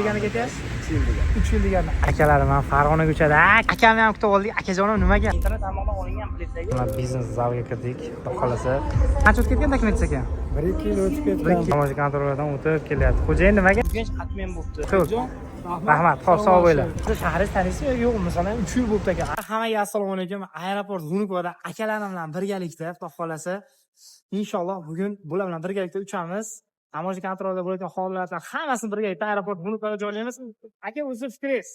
Degani ketyapsiz? 3 yil degan. 3 yil deganda. Akalarim ham Farg'onaga uchadi. Akamni ham kutib oldik. Akajonim nimaga? Internet tarmoqdan olingan biletdagi. Mana biznes zalga kirdik. Xudo xolasa. Qancha o'tib ketgan dokument aka? 1-2 yil o'tib ketgan. Tamoji kontroldan o'tib kelyapti. Xo'jayin nimaga? Genç admin bo'libdi. Rahmat, xo'p, sog' bo'ling. Siz shahringiz taniysizmi yo'q? Masalan, 3 yil bo'libdi aka. Hammaga assalomu alaykum. Aeroport G'unukvoda akalarim bilan birgalikda, xudo xolasa, inshaalloh bugun bular bilan birgalikda uchamiz. Tamoji kontrolda bo'layotgan holatlar hammasini birgalikda aeroport G'unukvoda joylaymiz. Aka, o'zi fikringiz?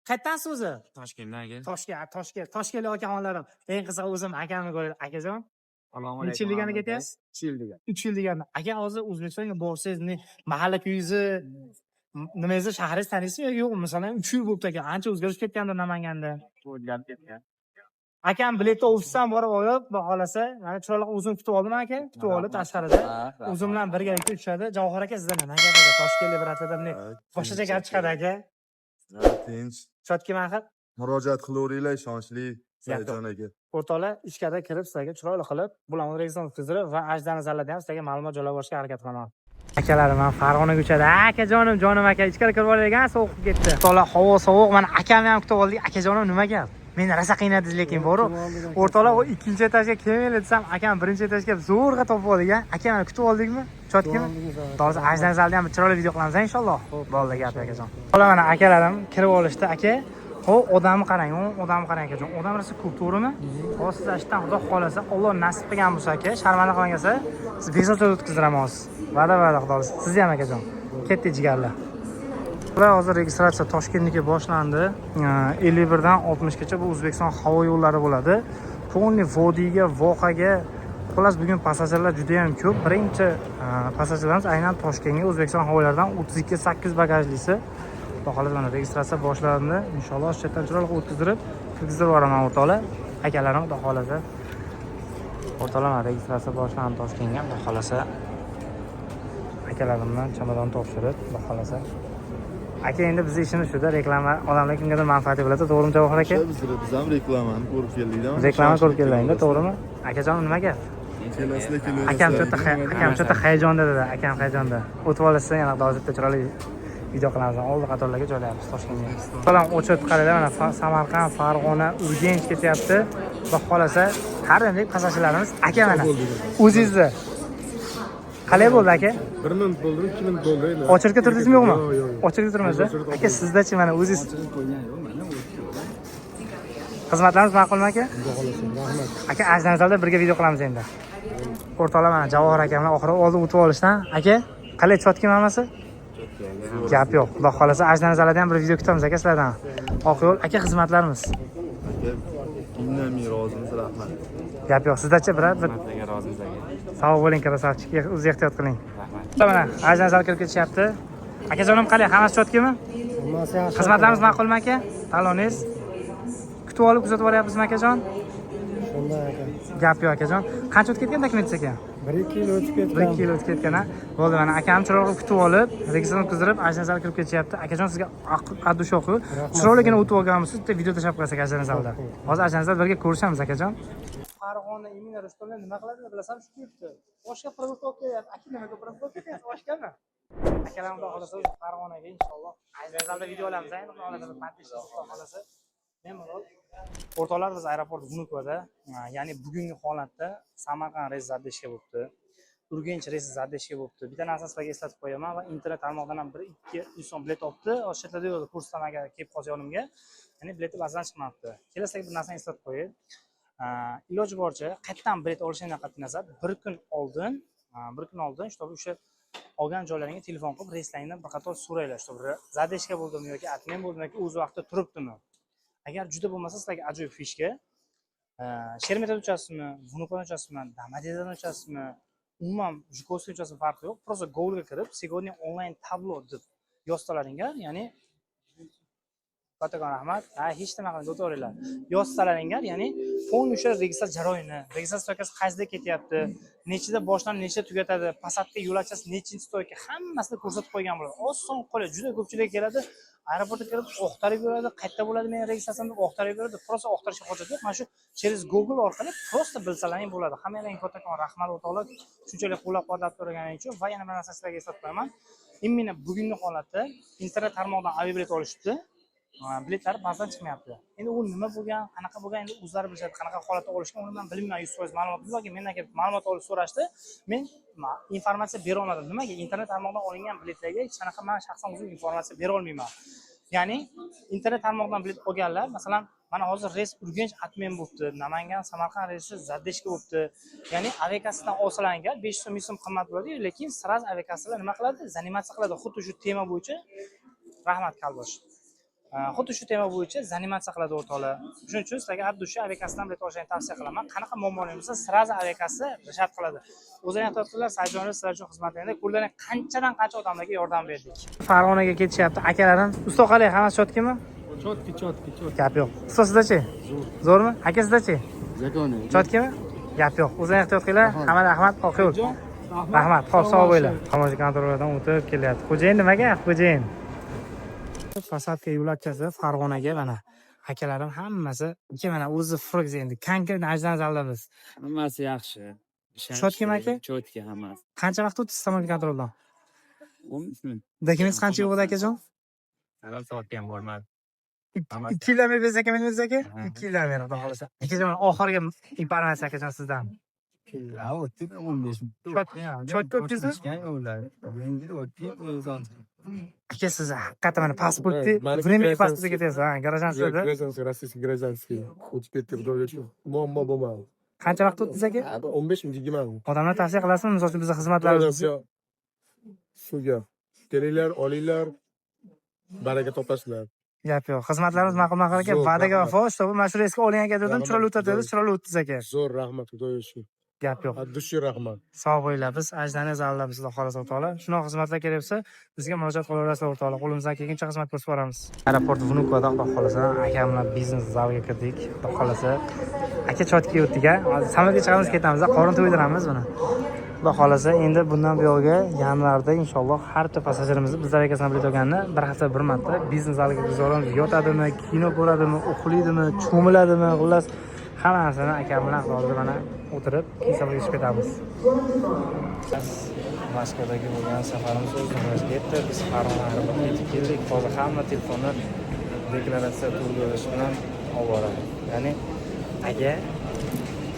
Qayerdansiz o'zi? Toshkentdan aka. Toshkentlik akaxonlarim. Eng qizig'i o'zim akamni ko'radi. Akajon, Assalomu alaykum. necha yil degani ketyapsiz? 3 yil degan. 3 yil deganda. Aka, hozir O'zbekistonga borsangiz, mahalla kuyingizni, nimangizni, shahringizni taniysizmi yo'q? Masalan, 3 yil bo'libdi aka. Ancha o'zgarib ketgandi Namanganda. O'zgarib ketgan. Akam biletni ofisdan borib olib, xohlasa, mana chiroyli o'zim kutib oldim aka. Kutib olib tashqarida. O'zim bilan birgalikda uchadi. Javohir aka, sizdan nima gap aka? Toshkentlik bratlardan boshqacha gap chiqadi aka. Tinch. Chotki maxat. Murojaat qilaveringlar, ishonchli Saidjon aka. O'rtoqlar ichkarida kirib sizlarga chiroyli qilib, bularni registratsiya o'tkazdirib va ajdani zallarda ham sizlarga ma'lumot joylab borishga harakat qilaman. Akalarim ham Farg'onaga uchadi. Akajonim, jonim aka, ichkari kirib olayotgan, sovuq ketdi. O'rtoqlar, havo sovuq, mana akamni ham kutib oldik. Akajonim nima gap? Meni rosa qiynadingiz, lekin boru. O'rtoqlar, o ikkinchi etajga kelmaylar desam, akam birinchi etajga zo'rg'a topib oldik a. Akamni kutib oldikmi? Chotkimi? Hozir ajdani zalda ham chiroyli video qilamiz inshaalloh. Bo'ldi gap akajon. Xo'p, mana akalarim kirib olishdi, aka. Xo'p, odamni qarang, odamni qarang akajon. Odam rosa ko'p, to'g'rimi? Hozir siz ashdan xudo xolasa, Alloh nasib qilgan bo'lsa aka, sharmanda qilgansa, siz bezovta o'tkazdiramiz. Va'da xudo xolasa. Siz ham akajon. Ketdi jigarlar. Bular hozir registratsiya Toshkentniki boshlandi. 51 dan 60 gacha bu O'zbekiston havo yo'llari bo'ladi. Polni vodiyga, vohaga, xullas bugun passajirlar juda ham ko'p. Birinchi passajirlarimiz aynan Toshkentga O'zbekiston havo yo'llaridan 32 8 bagajlisi. Xudo xolasa mana registratsiya boshlandi. Inshaalloh shu yerdan chiroyli o'tkazdirib yuboraman o'rtoqlar. Akalarim xudo xolasa. O'rtoqlar registratsiya boshlandi Toshkentga. Xudo xolasa akalarim bilan chamadon topshirib, xudo xolasa. Aka, endi bizning ishimiz shuda, reklama odamlar kimgadir manfaati bo'ladi, to'g'rimi Javohir aka? Biz ham reklamani ko'rib keldik-da. Reklama ko'rib keldingda, to'g'rimi? Akajon nima gap? Kelasizlar, kelasizlar. Akam cho'ta hayajonda dedi, akam hayajonda. O'tib olasiz, yana hozirda chiroyli video qilamiz. Oldi qatorlarga joylayapmiz Toshkentga. Salom, o'chib qaranglar, mana Samarqand, Farg'ona, Urganch ketyapti. Xudo xolasa, har doimdek passajirlarimiz aka mana. O'zingizni qalay bo'ldi aka? 1 minut bo'ldi, 2 minut bo'ldi. Ochirga turdingizmi yo'qmi? Yo'q. Ochirga turmasa? Aka, sizdachi mana o'zingiz xizmatlarimiz ma'qulmi aka? Rahmat. Aka, ajdamizda birga video qilamiz endi. O'rtoqlar mana Javohir aka bilan oxiri oldi o'tib olishdan. Aka, qalay chotki mamasi? Gap yo'q. Xudo xolasa ajdamizda ham bir video kutamiz aka sizlardan. Oq yo'l aka, xizmatlarimiz. Aka, indamay rozimiz, rahmat. Gap yo'q. Sizdachi birat bir Sizlarga rozimiz aka. sog' bo'ling, krasavchik. O'zingiz ehtiyot qiling. Rahmat. Mana ajdamizda kirib ketishyapti. Akajonim qalay? Hammasi chotkimi? Hammasi yaxshi. Xizmatlarimiz ma'qulmi aka? Taloningiz? Kutib olib kuzatib olyapsizmi akajon? Shunday ekan. Gap yo'q akajon. Qancha o'tib ketgan dokumentingiz aka? 1-2 yil o'tib ketgan. 1-2 yil o'tib ketgan a. Bo'ldi, mana akam chiroyli kutib olib, registratsiya o'tkazdirib, ajdamizga kirib ketishyapti. Akajon, sizga adushoqu. Chiroyligina o'tib olganmisiz, bitta video tashlab qo'yasiz ajdamizda. Hozir ajdamizda birga ko'rishamiz akajon. Farg'ona Emina Rustamlar nima qiladi bilasam shu yurtda. Boshqa provokatsiya qilyapti. Aka nimaga provokatsiya qilyapsiz? Boshqami? Akalar xudo xolasa Farg'onaga inshaalloh ajdamizda video olamiz, xudo xolasa podpishchisi xudo xolasa. Bemalol. O'rtoqlar, biz aeroport G'unukvoda, ya'ni bugungi holatda Samarqand reys zadda ishga bo'libdi. Urganch reys zadda ishga bo'libdi. Bitta narsani sizlarga eslatib qo'yaman va internet tarmoqdan ham 1-2 inson bilet olibdi. O'sha yerda yo'q, kursdan agar kelib qolsa yonimga, ya'ni biletni ba'zan chiqmabdi. Kelasizlarga bir narsani eslatib qo'ying. Iloji boricha qayerdan bilet olishingdan qat'iy nazar, bir kun oldin, shtob o'sha olgan joylaringga telefon qilib, reyslaringdan bir qator so'ranglar, shtob zadda ishga bo'ldimi yoki admin bo'ldimi yoki o'z vaqtida turibdimi. Agar juda bo'lmasa sizlarga ajoyib fishka. Shermetda uchasizmi, Vnukodan uchasizmi, Domodedodan uchasizmi, umuman Jukovskiy uchasizmi farqi yo'q. Просто Google ga kirib, "Сегодня onlayn tablo" deb yozsalaringlar, ya'ni Kattakon rahmat. Ha, hech nima qilmay o'tiringlar. Yozsalaringlar, ya'ni fon o'sha registratsiya jarayoni, registratsiya stoykasi qayerda ketyapti, nechida boshlanib, nechida tugatadi, Passatga yo'lakchasi nechinchi stoyka, hammasini ko'rsatib qo'ygan bo'ladi. Oson qoladi. Juda ko'pchilik keladi, aeroportga kelib oqtarib yuradi, qayerda bo'ladi meni registratsiyamni oqtarib yuradi. Prosta oqtarishga hojat yo'q. Mana shu через Google orqali prosta bilsalaring bo'ladi. Hammanglarga kattakon rahmat o'toqlar. Shunchalik qo'llab-quvvatlab turganing uchun va yana bir narsa sizlarga eslatib qo'yaman. Imенно bugungi holatda internet tarmog'idan aviabilet olishibdi. Biletlar ba'zan chiqmayapti. Endi u nima bo'lgan, qanaqa bo'lgan, endi o'zlari bilishadi, qanaqa holatda olishgan, uni men bilmayman 100% ma'lumot. Ularga mendan kelib ma'lumot olib so'rashdi. Men informatsiya bera olmadim. Nimaga? Internet tarmog'idan olingan biletlarga hech qanaqa men shaxsan o'zim informatsiya bera olmayman. Ya'ni internet tarmog'idan bilet olganlar, masalan, mana hozir reys Urganch Atmen bo'libdi, Namangan Samarqand reysi Zaddeshga bo'libdi. Ya'ni aviakassadan olsalaringlar 500 so'm 100 so'm qimmat bo'ladi, lekin sraz aviakassalar nima qiladi? Zanimatsiya qiladi. Xuddi shu tema bo'yicha rahmat Kalbosh. Xuddi shu tema bo'yicha zanimatsiya qiladi o'rtoqlar. Shuning uchun sizlarga Abdusha aviakassadan bilet olishni tavsiya qilaman. Qanaqa muammolar bo'lsa, sraz aviakassa rashad qiladi. O'zlaring ehtiyotlar, Sayjonlar sizlar uchun xizmatlarda ko'rlarning qanchadan qancha odamlarga yordam berdik. Farg'onaga ketishyapti akalarim. Ustoz qalay, hammasi chotkimi? Chotki. Gap yo'q. Ustoz sizdachi? Zo'rmi? Aka sizdachi? Zakoni. Chotkimi? Gap yo'q. O'zlaring ehtiyot qilinglar. Hamma rahmat, oq yo'l. Rahmat. Xo'p, sog' bo'linglar. Tomosha kontrollardan o'tib kelyapti. Xo'jayin nimaga? Xo'jayin. Passatga yo'lakchasi Farg'onaga mana akalarim hammasi mana o'zi frogz endi konkret ajdan zalamiz. Hammasi yaxshi. Chotkimi aka? Chotki hammasi. Qancha vaqt o'tdi samolyot kontroldan? 15 minut. Dokument qancha yo'qdi akajon? Yarim soatga ham bormadi. 2 kilometr bersa aka, men o'zi aka 2 kilometr xudo xolasa. Akajon oxirgi informatsiya akajon sizdan. O'tdi 15 minut. Chotga o'tkazsiz? Endi o'tdi o'zon. Aka siz haqiqatan mana pasportni временный pasportga ketyapsiz, ha, garajdansizda. Гражданский, российский гражданский. O'tib ketdi, xudo uchun. Muammo bo'lmadi. Qancha vaqt o'tdi aka? 15 minut 20 minut. Odamlar tavsiya qilasizmi? Misol uchun bizning xizmatlarimiz Shuga. Kelinglar, olinglar. Baraka topasizlar. Gap yo'q. Xizmatlarimiz ma'qul aka, va'daga vafo. Shu mana shu reysga olingan aka dedim, chiroyli o'tadi, chiroyli o'tdingiz aka. Zo'r rahmat, xudo uchun. Gap yo'q. Addushi rahmat. Sog' bo'linglar. Biz ajdani zallarimiz xudo xolasa o'rtoqlar. Shunaqa xizmatlar keraksa, bizga murojaat qilaverasizlar o'rtoqlar. Qo'limizdan kelgancha xizmat ko'rsatib boramiz. Aeroport Vnukovda xudo xolasa aka bilan biznes zalga kirdik. Xudo xolasa aka chotga o'tdik-a. Hozir samolyotga chiqamiz, ketamiz, qorin to'ydiramiz buni. Xudo xolasa endi bundan buyog'iga yanvarda inshaalloh har bitta passajirimizni bizlar akasidan bilet olganini bir hafta bir marta biznes zaliga kuzatamiz. Yotadimi, kino ko'radimi, o'qiydimi, cho'miladimi, xullas hamma narsani aka bilan hozir mana o'tirib hisobga chiqib ketamiz. Moskvadagi bo'lgan safarimiz o'z nihoyasiga yetdi. Biz Farg'ona aeroportiga yetib keldik. Hozir hamma telefonlar deklaratsiya to'ldirish bilan olib boradi. Ya'ni aka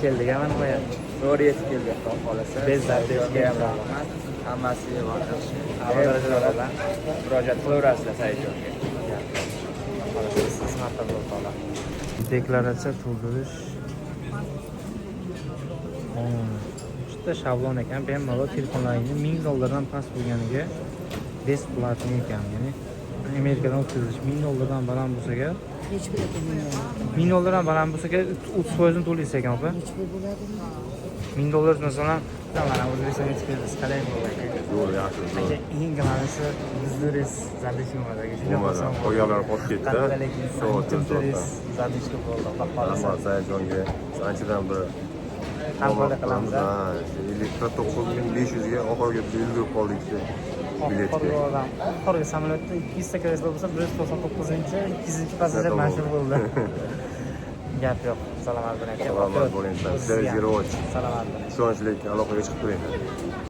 keldik mana qo'yapti. To'g'ri yetib keldi, xudo xolasa. Bezzatli ham rahmat. Hammasiga yaxshi. A'lo darajalardan Murojaat qilaverasizlar Sayjonga. xizmat qilib o'rtoqlar. Deklaratsiya to'ldirish. Juda shavlon ekan. Bemalol telefonlaringni $1000 past bo'lganiga besplatniy ekan. Ya'ni Amerikadan o'tkazish $1000 baland bo'lsa-ga $1000 baland bo'lsa-ga 30% to'laysiz ekan, opa. $1000 masalan, mana O'zbekistonga yetib keldi. Qalay bo'ldi? Zo'r, yaxshi. Aka, eng g'alati biznes zadishim bor aka. Bo'lmadi. Qolganlar qolib ketdi. Zadishga bo'ldi. Xohlasa Sajonga anchadan bir hamkorlik qilamiz. 59.500 ga oxirgi belgilab qoldik biletga. Oxirgi samolyotda 200 ta kreslo bo'lsa, 199-chi, 200-chi passajir mashhur bo'ldi. Gap yo'q. Salomat bo'ling aka. Salomat bo'ling. Salomat bo'ling. Salomat bo'ling. Ishonchli aloqaga chiqib turing.